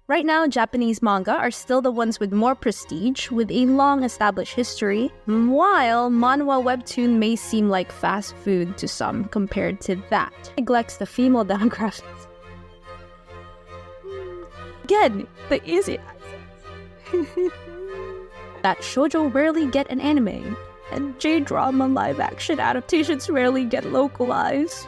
Right now, Japanese manga are still the ones with more prestige, with a long-established history, while manhwa webtoon may seem like fast food to some compared to that. It neglects the female demographics. Again, the easy that shoujo rarely get an anime, and J-drama live-action adaptations rarely get localized.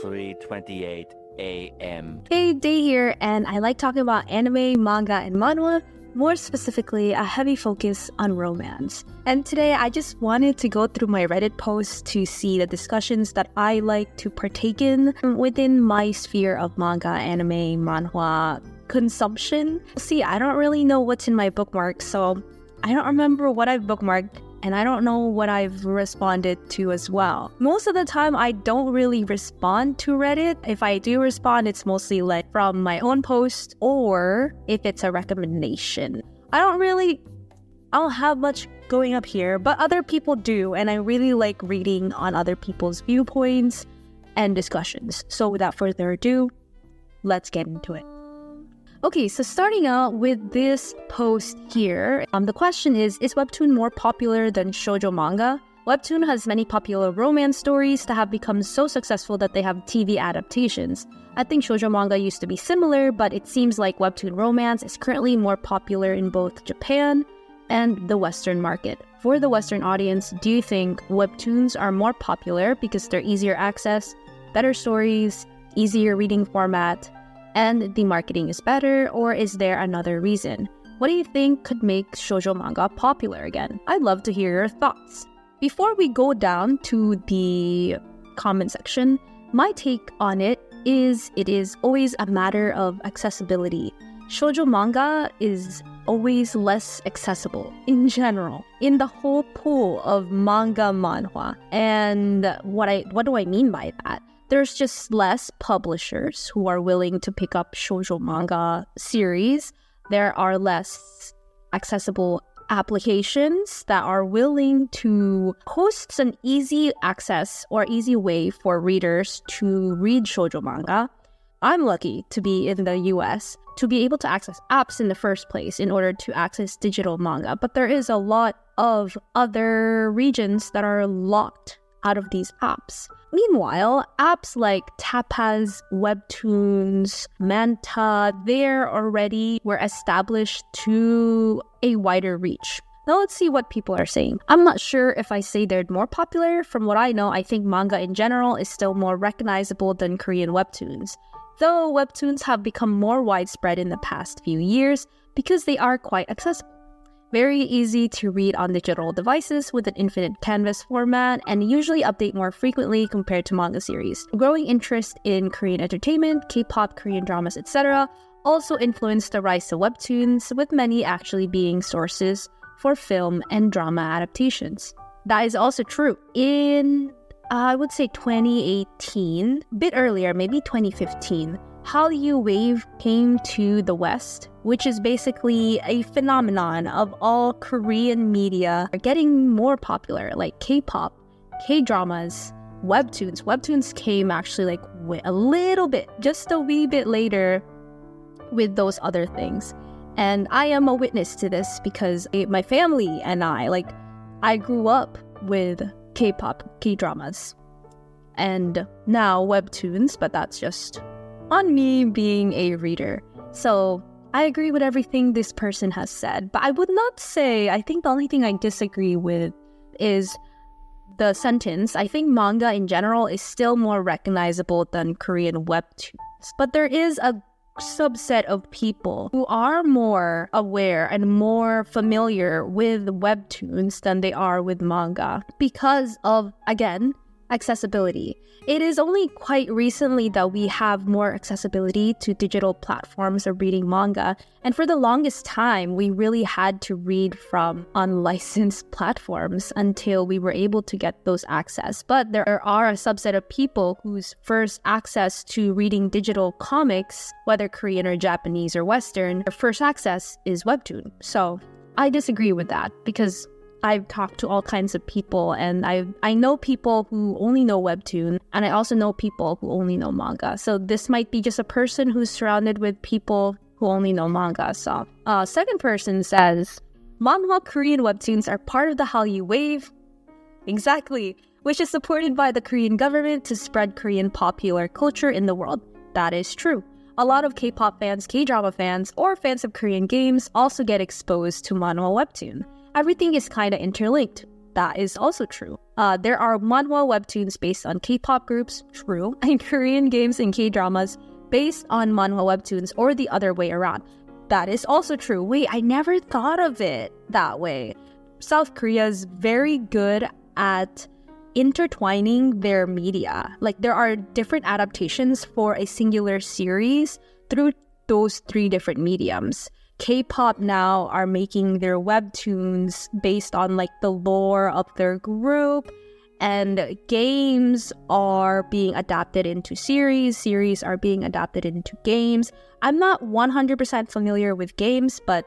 3:28 a.m. Hey, Day here, and I like talking about anime, manga, and manhwa, more specifically a heavy focus on romance. And today I just wanted to go through my Reddit posts to see the discussions that I like to partake in within my sphere of manga, anime, manhwa consumption. See, I don't really know what's in my bookmarks, so I don't remember what I've bookmarked, and I don't know what I've responded to as well. Most of the time, I don't really respond to Reddit. If I do respond, it's mostly like from my own post or if it's a recommendation. I don't have much going up here, but other people do, and I really like reading on other people's viewpoints and discussions. So without further ado, let's get into it. Okay, so starting out with this post here, the question is Webtoon more popular than shoujo manga? Webtoon has many popular romance stories that have become so successful that they have TV adaptations. I think shoujo manga used to be similar, but it seems like Webtoon romance is currently more popular in both Japan and the Western market. For the Western audience, do you think Webtoons are more popular because they're easier access, better stories, easier reading format, and the marketing is better, or is there another reason? What do you think could make shoujo manga popular again? I'd love to hear your thoughts. Before we go down to the comment section, my take on it is always a matter of accessibility. Shoujo manga is always less accessible in general in the whole pool of manga manhwa. And what do I mean by that? There's just less publishers who are willing to pick up shoujo manga series. There are less accessible applications that are willing to host an easy access or easy way for readers to read shoujo manga. I'm lucky to be in the US to be able to access apps in the first place in order to access digital manga, but there is a lot of other regions that are locked out of these apps. Meanwhile, apps like Tapas, Webtoons, Manta, were established to a wider reach. Now let's see what people are saying. I'm not sure if I say they're more popular. From what I know, I think manga in general is still more recognizable than Korean webtoons. Though webtoons have become more widespread in the past few years because they are quite accessible. Very easy to read on digital devices with an infinite canvas format and usually update more frequently compared to manga series. Growing interest in Korean entertainment, K-pop, Korean dramas, etc. also influenced the rise of webtoons, with many actually being sources for film and drama adaptations. That is also true. In, I would say 2018, a bit earlier, maybe 2015, Hallyu Wave came to the West, which is basically a phenomenon of all Korean media getting more popular, like K-pop, K-dramas, webtoons. Webtoons came actually like a little bit, just a wee bit later with those other things. And I am a witness to this because my family and I grew up with K-pop, K-dramas, and now webtoons, but that's just on me being a reader. So I agree with everything this person has said, but I would not say, I think the only thing I disagree with is the sentence. I think manga in general is still more recognizable than Korean webtoons, but there is a subset of people who are more aware and more familiar with webtoons than they are with manga because of, again, accessibility. It is only quite recently that we have more accessibility to digital platforms of reading manga, and for the longest time, we really had to read from unlicensed platforms until we were able to get those access. But there are a subset of people whose first access to reading digital comics, whether Korean or Japanese or Western, their first access is Webtoon. So I disagree with that because I've talked to all kinds of people, and I know people who only know Webtoon, and I also know people who only know manga. So this might be just a person who's surrounded with people who only know manga. So second person says, manhwa Korean webtoons are part of the Hallyu wave. Exactly, which is supported by the Korean government to spread Korean popular culture in the world. That is true. A lot of K-pop fans, K-drama fans, or fans of Korean games also get exposed to manhwa webtoon. Everything is kind of interlinked. That is also true. There are manhwa webtoons based on K-pop groups, true, and Korean games and K-dramas based on manhwa webtoons, or the other way around. That is also true. Wait, I never thought of it that way. South Korea is very good at intertwining their media. Like, there are different adaptations for a singular series through those three different mediums. K-pop now are making their webtoons based on like the lore of their group, and games are being adapted into series are being adapted into games. I'm not 100% familiar with games, but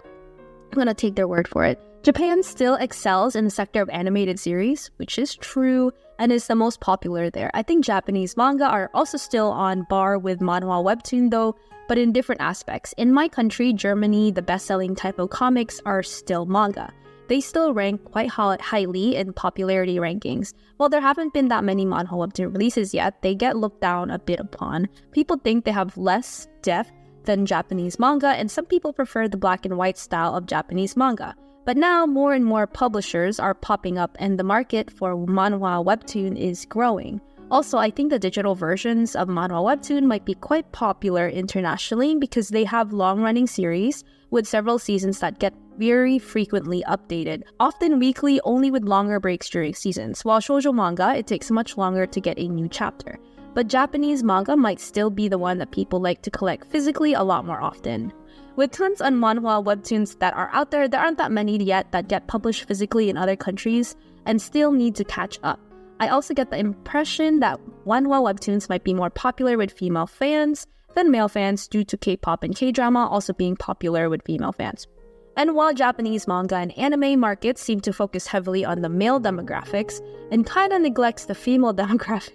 I'm gonna take their word for it. Japan still excels in the sector of animated series, which is true, and is the most popular there. I think Japanese manga are also still on par with manhwa webtoon though, but in different aspects. In my country, Germany, the best-selling type of comics are still manga. They still rank quite highly in popularity rankings. While there haven't been that many manhwa webtoon releases yet, they get looked down a bit upon. People think they have less depth than Japanese manga, and some people prefer the black and white style of Japanese manga. But now more and more publishers are popping up, and the market for manhwa webtoon is growing. Also, I think the digital versions of manhwa webtoon might be quite popular internationally because they have long-running series with several seasons that get very frequently updated, often weekly, only with longer breaks during seasons. While shoujo manga, it takes much longer to get a new chapter. But Japanese manga might still be the one that people like to collect physically a lot more often. With tons of manhwa webtoons that are out there aren't that many yet that get published physically in other countries and still need to catch up. I also get the impression that manhwa webtoons might be more popular with female fans than male fans due to K-pop and K-drama also being popular with female fans. And while Japanese manga and anime markets seem to focus heavily on the male demographics and kind of neglects the female demographics,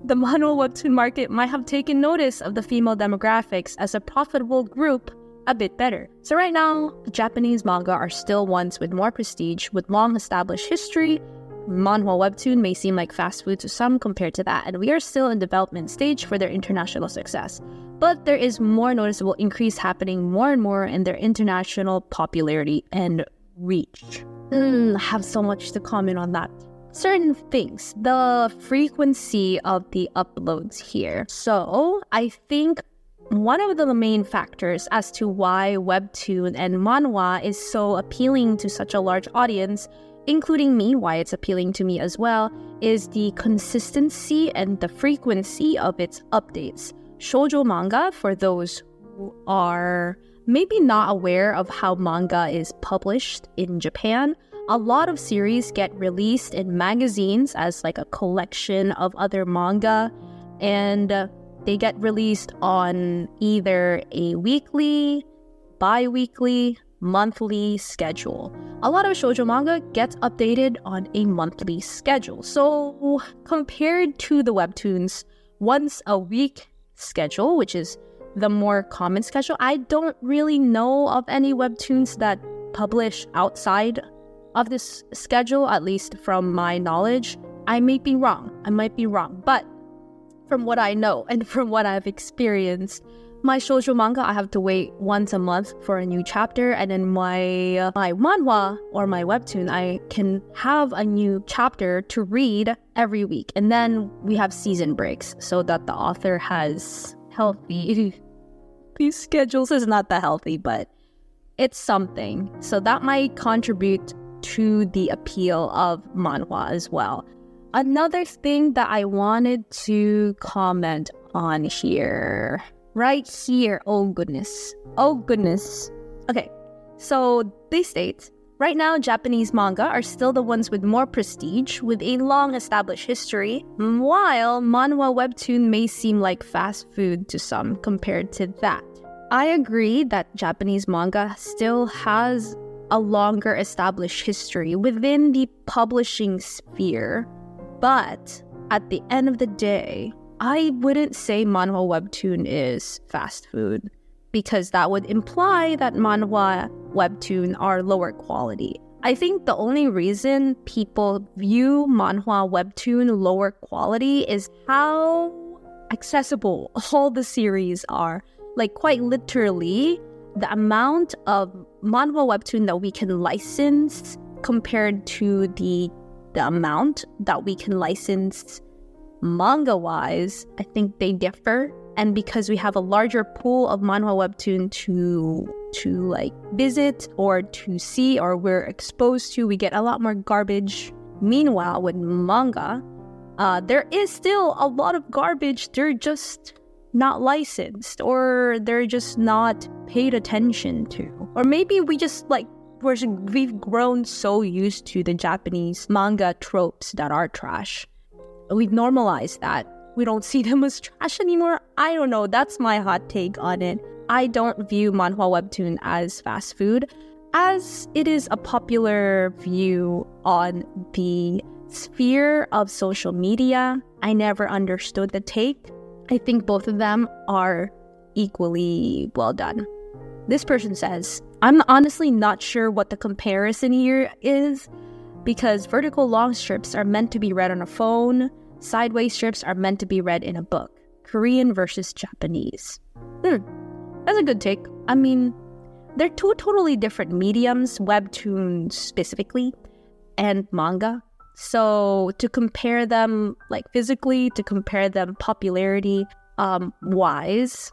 the manhwa webtoon market might have taken notice of the female demographics as a profitable group a bit better. So right now, Japanese manga are still ones with more prestige, with long established history. Manhwa webtoon may seem like fast food to some compared to that, and we are still in development stage for their international success. But there is more noticeable increase happening more and more in their international popularity and reach. I have so much to comment on that. Certain things, the frequency of the uploads here. So I think one of the main factors as to why webtoon and manhwa is so appealing to such a large audience, including me, why it's appealing to me as well, is the consistency and the frequency of its updates. Shoujo manga, for those who are maybe not aware of how manga is published in Japan, a lot of series get released in magazines as like a collection of other manga, and they get released on either a weekly, bi-weekly, monthly schedule. A lot of shoujo manga gets updated on a monthly schedule. So compared to the webtoons once a week schedule, which is the more common schedule, I don't really know of any webtoons that publish outside of this schedule, at least from my knowledge. I might be wrong, but from what I know and from what I've experienced, my shoujo manga, I have to wait once a month for a new chapter, and then my manhwa or my webtoon, I can have a new chapter to read every week. And then we have season breaks so that the author has healthy these schedules is not that healthy, but it's something. So that might contribute to the appeal of manhwa as well. Another thing that I wanted to comment on here, right here, oh goodness. Okay, so they state, right now Japanese manga are still the ones with more prestige, with a long established history, while manhwa webtoon may seem like fast food to some compared to that. I agree that Japanese manga still has a longer established history within the publishing sphere. But at the end of the day, I wouldn't say manhwa webtoon is fast food, because that would imply that manhwa webtoon are lower quality. I think the only reason people view manhwa webtoon lower quality is how accessible all the series are. Like, quite literally, the amount of manhwa webtoon that we can license compared to the amount that we can license manga-wise, I think they differ. And because we have a larger pool of manhwa webtoon to like visit or to see, or we're exposed to, we get a lot more garbage. Meanwhile, with manga, there is still a lot of garbage. They're just not licensed, or they're just not paid attention to. Or maybe we just we've grown so used to the Japanese manga tropes that are trash. We've normalized that. We don't see them as trash anymore. I don't know. That's my hot take on it. I don't view manhwa webtoon as fast food, as it is a popular view on the sphere of social media. I never understood the take. I think both of them are equally well done. This person says, I'm honestly not sure what the comparison here is, because vertical long strips are meant to be read on a phone, sideways strips are meant to be read in a book. Korean versus Japanese. That's a good take. I mean, they're two totally different mediums, webtoons specifically, and manga. So to compare them physically, to compare them popularity wise,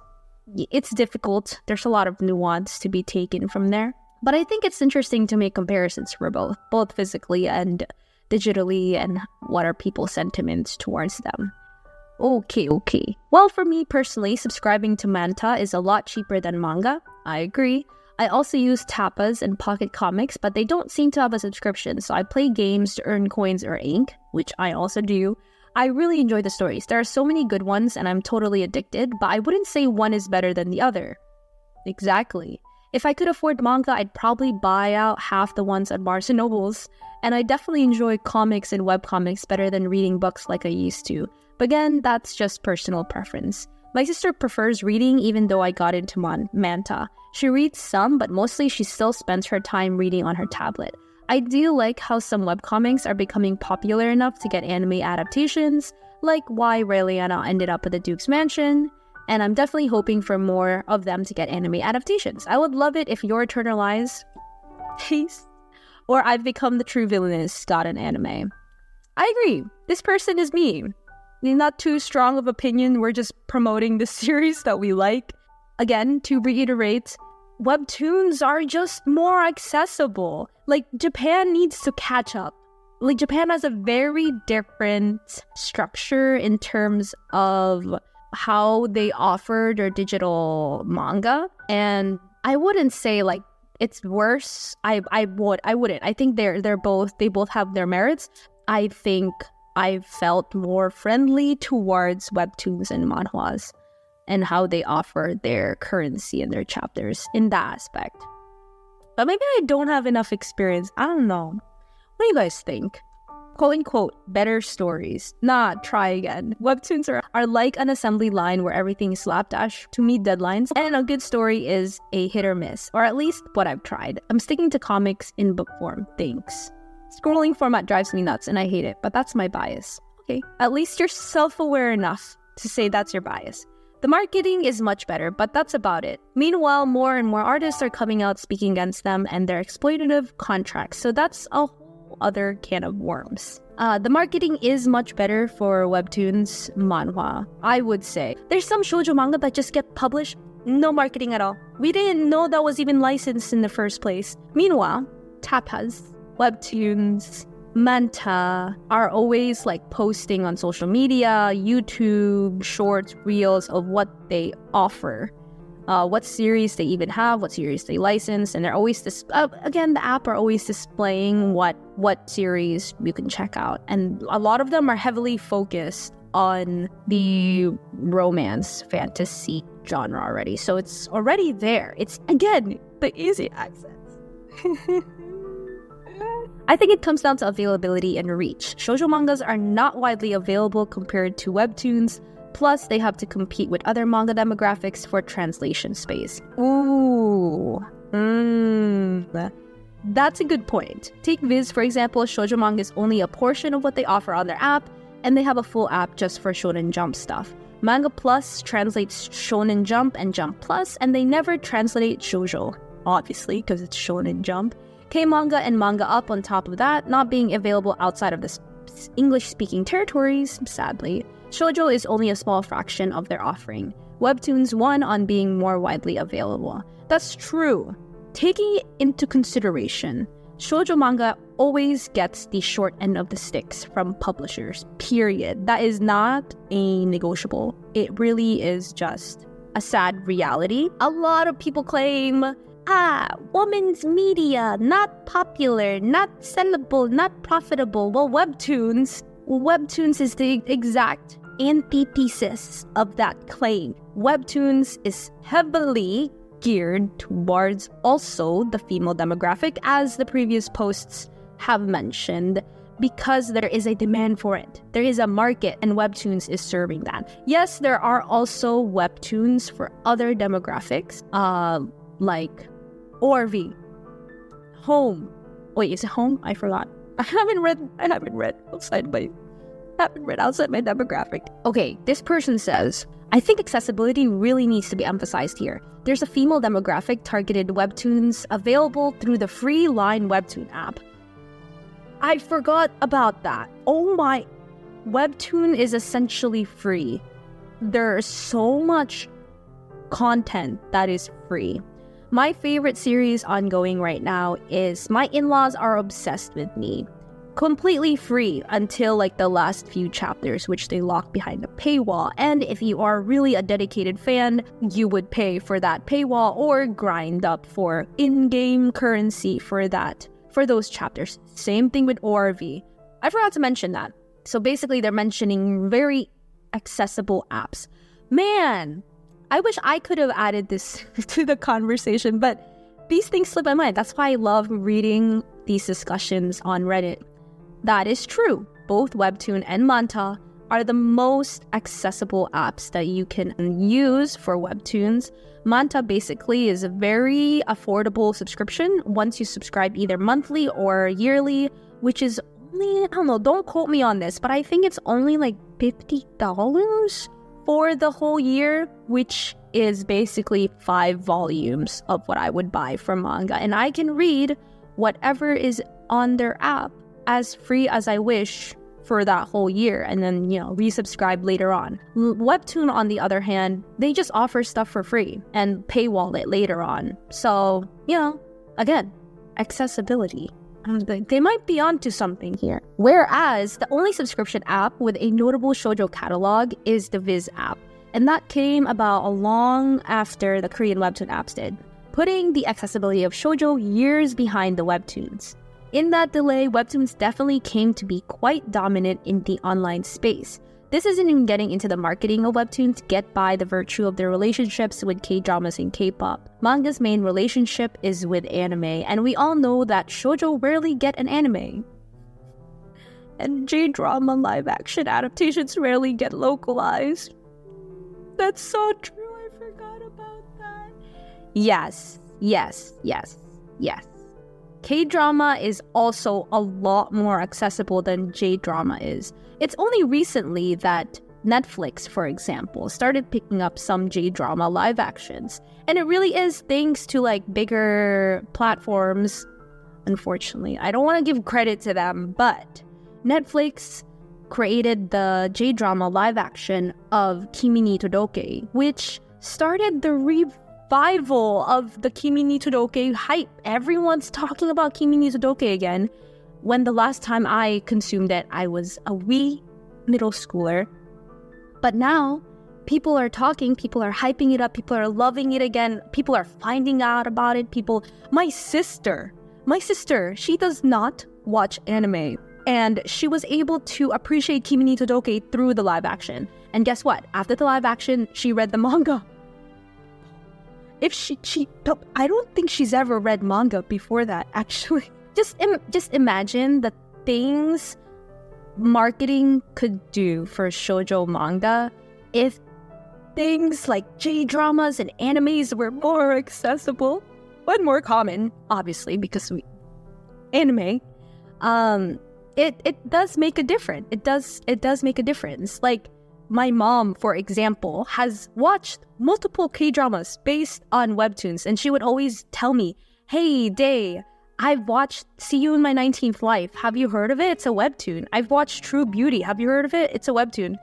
it's difficult. There's a lot of nuance to be taken from there. But I think it's interesting to make comparisons for both physically and digitally, and what are people's sentiments towards them. Okay. Well, for me personally, subscribing to Manta is a lot cheaper than manga. I agree. I also use Tapas and Pocket Comics, but they don't seem to have a subscription, so I play games to earn coins or ink, which I also do. I really enjoy the stories. There are so many good ones, and I'm totally addicted, but I wouldn't say one is better than the other. Exactly. If I could afford manga, I'd probably buy out half the ones at Barnes & Nobles, and I definitely enjoy comics and webcomics better than reading books like I used to. But again, that's just personal preference. My sister prefers reading, even though I got into Manta. She reads some, but mostly she still spends her time reading on her tablet. I do like how some webcomics are becoming popular enough to get anime adaptations, like why Raeliana ended up at the Duke's Mansion, and I'm definitely hoping for more of them to get anime adaptations. I would love it if Your Eternal Lies, Taste, or I've Become the True Villainess got an anime. I agree. This person is me. Not too strong of opinion, we're just promoting the series that we like. Again, to reiterate, webtoons are just more accessible. Japan needs to catch up. Japan has a very different structure in terms of how they offer their digital manga. And I wouldn't say it's worse. I wouldn't. I think they both have their merits. I think I felt more friendly towards webtoons and manhwas and how they offer their currency and their chapters in that aspect. But maybe I don't have enough experience. I don't know. What do you guys think? Quote unquote, better stories. Nah, try again. Webtoons are like an assembly line where everything is slapdash to meet deadlines, and a good story is a hit or miss, or at least what I've tried. I'm sticking to comics in book form. Thanks. Scrolling format drives me nuts and I hate it, but that's my bias. Okay, at least you're self-aware enough to say that's your bias. The marketing is much better, but that's about it. Meanwhile, more and more artists are coming out speaking against them and their exploitative contracts, so that's a whole other can of worms. The marketing is much better for webtoons, manhwa, I would say. There's some shoujo manga that just get published, no marketing at all. We didn't know that was even licensed in the first place. Meanwhile, tapas, webtoons, Manta are always posting on social media, YouTube, shorts, reels of what they offer, what series they even have, what series they license, and they're always the app are always displaying what series you can check out, and a lot of them are heavily focused on the romance fantasy genre already, so it's already there. It's again the easy access. I think it comes down to availability and reach. Shoujo mangas are not widely available compared to webtoons, plus they have to compete with other manga demographics for translation space. Ooh. That's a good point. Take Viz, for example. Shoujo manga is only a portion of what they offer on their app, and they have a full app just for Shonen Jump stuff. Manga Plus translates Shonen Jump and Jump Plus, and they never translate shoujo, obviously, because it's Shonen Jump. K-manga and Manga Up on top of that, not being available outside of the English-speaking territories, sadly. Shoujo is only a small fraction of their offering. Webtoons won on being more widely available. That's true. Taking it into consideration, shoujo manga always gets the short end of the sticks from publishers, period. That is not a negotiable. It really is just a sad reality. A lot of people claim, women's media, not popular, not sellable, not profitable. Well, Webtoons is the exact antithesis of that claim. Webtoons is heavily geared towards also the female demographic, as the previous posts have mentioned, because there is a demand for it. There is a market, and Webtoons is serving that. Yes, there are also Webtoons for other demographics, like Orvi, Home. Wait, is it Home? I forgot. I haven't read outside my demographic. Okay, this person says, I think accessibility really needs to be emphasized here. There's a female demographic targeted webtoons available through the free Line Webtoon app. I forgot about that. Oh my, Webtoon is essentially free. There's so much content that is free. My favorite series ongoing right now is My In-Laws Are Obsessed With Me. Completely free until like the last few chapters, which they lock behind a paywall. And if you are really a dedicated fan, you would pay for that paywall or grind up for in-game currency for those chapters. Same thing with ORV. I forgot to mention that. So basically they're mentioning very accessible apps. Man, I wish I could have added this to the conversation, but these things slip my mind. That's why I love reading these discussions on Reddit. That is true. Both Webtoon and Manta are the most accessible apps that you can use for Webtoons. Manta basically is a very affordable subscription once you subscribe either monthly or yearly, which is only, I don't know, don't quote me on this, but I think it's only like $50 for the whole year, which is basically 5 volumes of what I would buy for manga. And I can read whatever is on their app as free as I wish for that whole year, and then, resubscribe later on. Webtoon, on the other hand, they just offer stuff for free and paywall it later on. So, again, accessibility. They might be onto something here. Whereas the only subscription app with a notable shoujo catalog is the Viz app, and that came about long after the Korean Webtoon apps did, putting the accessibility of shoujo years behind the Webtoons. In that delay, Webtoons definitely came to be quite dominant in the online space. This isn't even getting into the marketing of Webtoons get by the virtue of their relationships with K-dramas and K-pop. Manga's main relationship is with anime, and we all know that shoujo rarely get an anime. And J-drama live-action adaptations rarely get localized. That's so true, I forgot about that. Yes. K-drama is also a lot more accessible than J-drama is. It's only recently that Netflix, for example, started picking up some J-drama live actions. And it really is thanks to like bigger platforms. Unfortunately, I don't want to give credit to them, but Netflix created the J-drama live action of Kimi ni Todoke, which started the revival of the Kimi ni Todoke hype. Everyone's talking about Kimi ni Todoke again, when the last time I consumed it, I was a wee middle schooler. But now, people are talking, people are hyping it up, people are loving it again, people are finding out about it, My sister, she does not watch anime, and she was able to appreciate Kimi ni Todoke through the live action. And guess what? After the live action, she read the manga. if she I don't think she's ever read manga before that, actually. Just imagine the things marketing could do for shoujo manga if things like J-dramas and animes were more accessible but more common, obviously, because anime. It does make a difference. It does make a difference. Like, my mom, for example, has watched multiple K-dramas based on webtoons, and she would always tell me, "Hey, Day, I've watched See You in My 19th Life. Have you heard of it? It's a webtoon. I've watched True Beauty. Have you heard of it? It's a webtoon."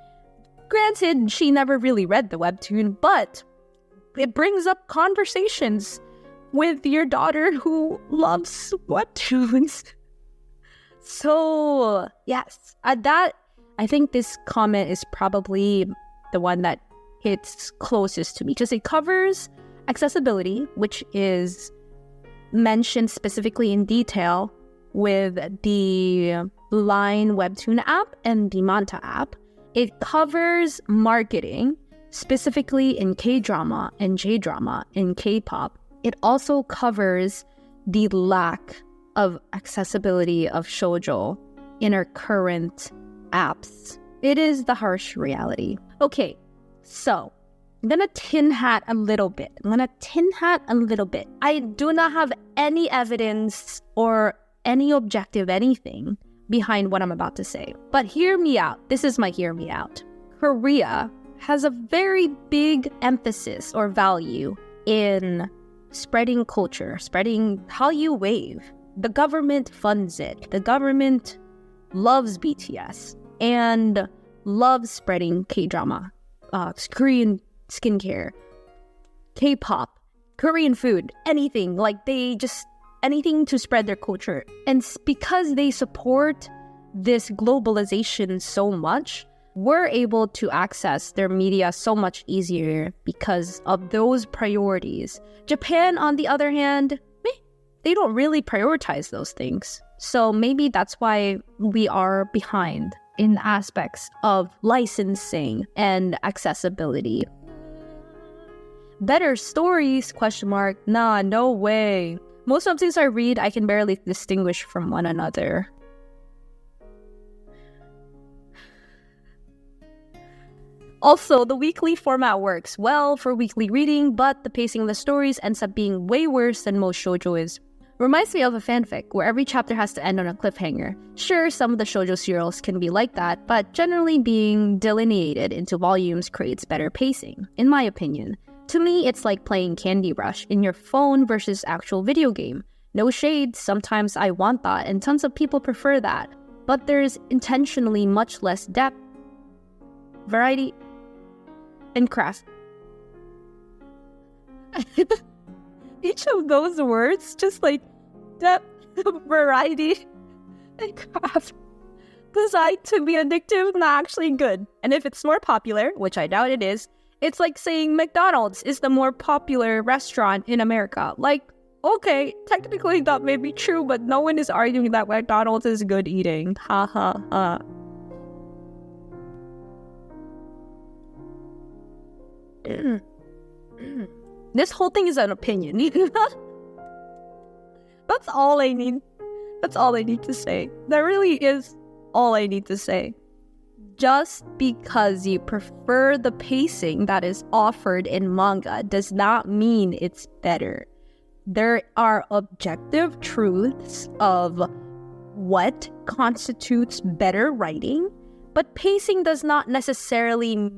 Granted, she never really read the webtoon, but it brings up conversations with your daughter who loves webtoons. So, yes, I think this comment is probably the one that hits closest to me, because it covers accessibility, which is mentioned specifically in detail with the Line Webtoon app and the Manta app. It covers marketing, specifically in K-drama and J-drama and K-pop. It also covers the lack of accessibility of shoujo in our current apps. It is the harsh reality. Okay, so I'm gonna tin hat a little bit. I do not have any evidence or any objective anything behind what I'm about to say. But hear me out. This is my hear me out. Korea has a very big emphasis or value in spreading culture, spreading Hallyu Wave. The government funds it. The government loves BTS and loves spreading K-drama, Korean skincare, K-pop, Korean food, anything. Like, anything to spread their culture. And because they support this globalization so much, we're able to access their media so much easier because of those priorities. Japan, on the other hand, they don't really prioritize those things. So maybe that's why we are behind in aspects of licensing and accessibility. Better stories? ? Nah, no way. Most of things I read, I can barely distinguish from one another. Also, the weekly format works well for weekly reading, but the pacing of the stories ends up being way worse than most shoujo is. Reminds me of a fanfic, where every chapter has to end on a cliffhanger. Sure, some of the shoujo serials can be like that, but generally being delineated into volumes creates better pacing, in my opinion. To me, it's like playing Candy Rush in your phone versus actual video game. No shade, sometimes I want that, and tons of people prefer that. But there's intentionally much less depth, variety, and craft. Each of those words, just like depth, variety, and craft, designed to be addictive, not actually good. And if it's more popular, which I doubt it is, it's like saying McDonald's is the more popular restaurant in America. Like, okay, technically that may be true, but no one is arguing that McDonald's is good eating. Ha ha ha. This whole thing is an opinion. That's all I need. That's all I need to say. That really is all I need to say. Just because you prefer the pacing that is offered in manga does not mean it's better. There are objective truths of what constitutes better writing, but pacing does not necessarily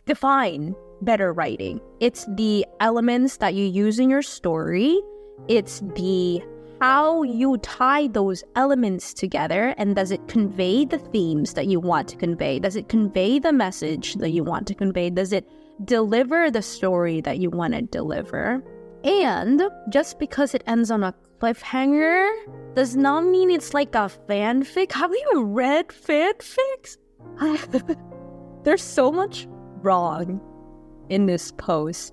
define better writing. It's the elements that you use in your story. It's the how you tie those elements together, and does it convey the themes that you want to convey? Does it convey the message that you want to convey? Does it deliver the story that you want to deliver? And just because it ends on a cliffhanger does not mean it's like a fanfic. Have you even read fanfics? There's so much wrong in this post.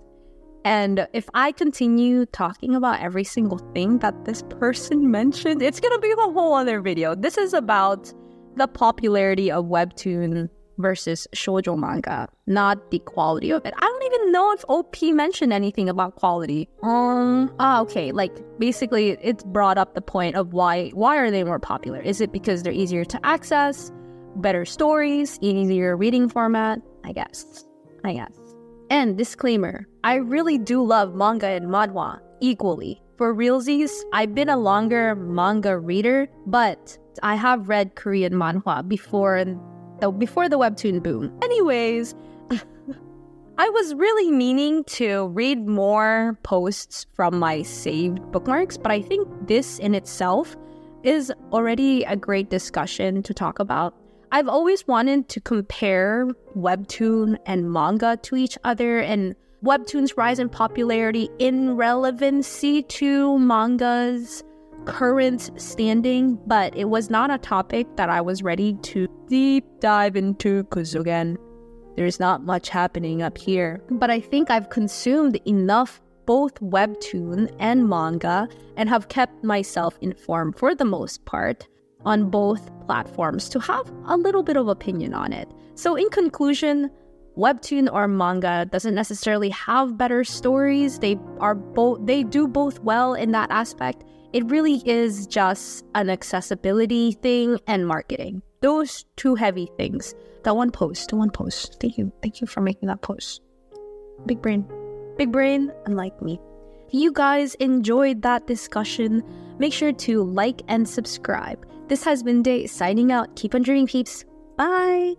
And if I continue talking about every single thing that this person mentioned, it's gonna be a whole other video. This is about the popularity of Webtoon versus shoujo manga, not the quality of it. I don't even know if OP mentioned anything about quality. Okay, like basically it's brought up the point of why are they more popular? Is it because they're easier to access, better stories, easier reading format? I guess. And disclaimer, I really do love manga and manhwa equally. For realsies, I've been a longer manga reader, but I have read Korean manhwa before the Webtoon boom. Anyways, I was really meaning to read more posts from my saved bookmarks, but I think this in itself is already a great discussion to talk about. I've always wanted to compare Webtoon and manga to each other and Webtoon's rise in popularity in relevancy to manga's current standing, but it was not a topic that I was ready to deep dive into because, again, there's not much happening up here. But I think I've consumed enough both Webtoon and manga and have kept myself informed for the most part on both platforms to have a little bit of opinion on it. So in conclusion, Webtoon or manga doesn't necessarily have better stories. They do both well in that aspect. It really is just an accessibility thing and marketing. Those two heavy things. The one post. Thank you for making that post. Big brain, unlike me. If you guys enjoyed that discussion, make sure to like and subscribe. This has been Day signing out. Keep on dreaming, peeps. Bye.